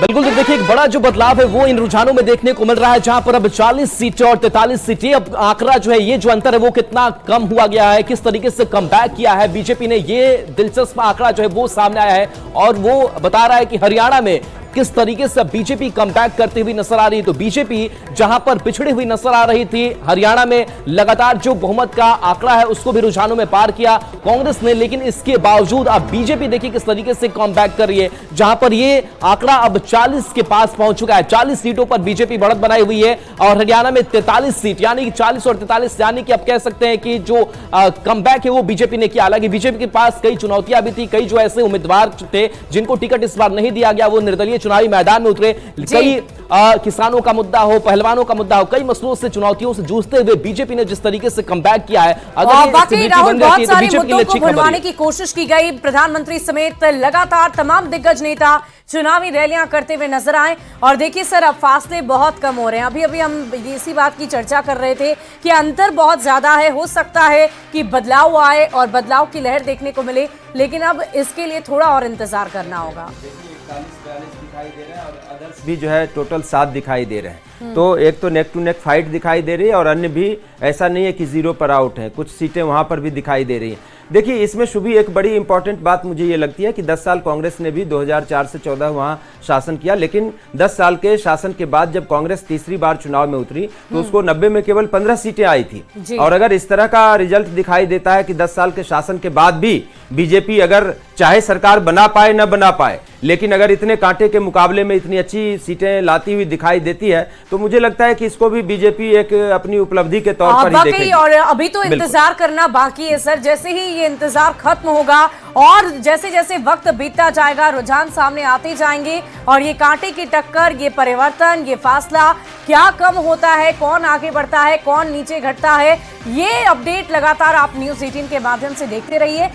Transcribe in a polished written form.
बिल्कुल, तो देखिए एक बड़ा जो बदलाव है वो इन रुझानों में देखने को मिल रहा है, जहां पर अब 40 सीटें और 43 सीटें। अब आंकड़ा जो है, ये जो अंतर है वो कितना कम हुआ गया है, किस तरीके से कमबैक किया है बीजेपी ने, ये दिलचस्प आंकड़ा जो है वो सामने आया है और वो बता रहा है कि हरियाणा में किस तरीके से बीजेपी कमबैक करती हुई नजर आ रही है। तो बीजेपी जहां पर पिछड़ी हुई नजर आ रही थी, हरियाणा में लगातार जो बहुमत का आंकड़ा है उसको भी रुझानों में पार किया कांग्रेस ने, लेकिन इसके बावजूद अब बीजेपी देखिए किस तरीके से कमबैक कर रही है, जहां पर ये आंकड़ा अब 40 के पास पहुंच चुका है। 40 सीटों पर बीजेपी बढ़त बनाई हुई है और हरियाणा में 43 सीट, यानी कि 40 और 43, यानी कि अब कह सकते हैं कि जो कमबैक है वो बीजेपी ने किया। हालांकि बीजेपी के पास कई चुनौतियां भी थी, कई जो ऐसे उम्मीदवार थे जिनको टिकट इस बार नहीं दिया गया, वो निर्दलीय चुनावी मैदान में उतरे। कई किसानों का मुद्दा हो, पहलवानों का मुद्दा हो, कई मसलों से, चुनौतियों से जूझते हुए बीजेपी ने जिस तरीके से कमबैक किया है, अगर वाकई राहुल बहुत सारे मुद्दों को भुलवाने की कोशिश की गई। प्रधानमंत्री समेत लगातार तमाम दिग्गज नेता चुनावी रैलियां करते हुए नजर आए और देखिए सर, अब फासले बहुत कम हो रहे हैं। अभी हम इसी बात की चर्चा कर रहे थे कि अंतर बहुत ज्यादा है, हो सकता है कि बदलाव आए और बदलाव की लहर देखने को मिले, लेकिन अब इसके लिए थोड़ा और इंतजार करना होगा। दिखाई दे रहे हैं और अदर्स भी जो है टोटल 7 दिखाई दे रहे हैं। तो एक तो नेक टू नेक फाइट दिखाई दे रही है और अन्य भी ऐसा नहीं है कि जीरो पर आउट है, कुछ सीटें वहां पर भी दिखाई दे रही हैं। देखिए, इसमें शुभी एक बड़ी इंपॉर्टेंट बात मुझे ये लगती है कि 10 साल कांग्रेस ने भी 2004 से 14 वहां शासन किया, लेकिन 10 साल के शासन के बाद जब कांग्रेस तीसरी बार चुनाव में उतरी तो उसको 90 में केवल 15 सीटें आई थी। और अगर इस तरह का रिजल्ट दिखाई देता है कि 10 साल के शासन के बाद भी बीजेपी अगर चाहे सरकार बना पाए न बना पाए, लेकिन अगर इतने कांटे के मुकाबले में इतनी अच्छी सीटें लाती हुई दिखाई देती है, तो मुझे लगता है कि इसको भी बीजेपी एक अपनी उपलब्धि के तौर पर ही देखेगी। और अभी तो इंतजार करना बाकी है सर, जैसे ही ये इंतजार खत्म होगा और जैसे जैसे वक्त बीतता जाएगा, रुझान सामने आते जाएंगे और ये कांटे की टक्कर, ये परिवर्तन, ये फासला क्या कम होता है, कौन आगे बढ़ता है, कौन नीचे घटता है, ये अपडेट लगातार आप न्यूज़ 18 के माध्यम से देखते रहिए।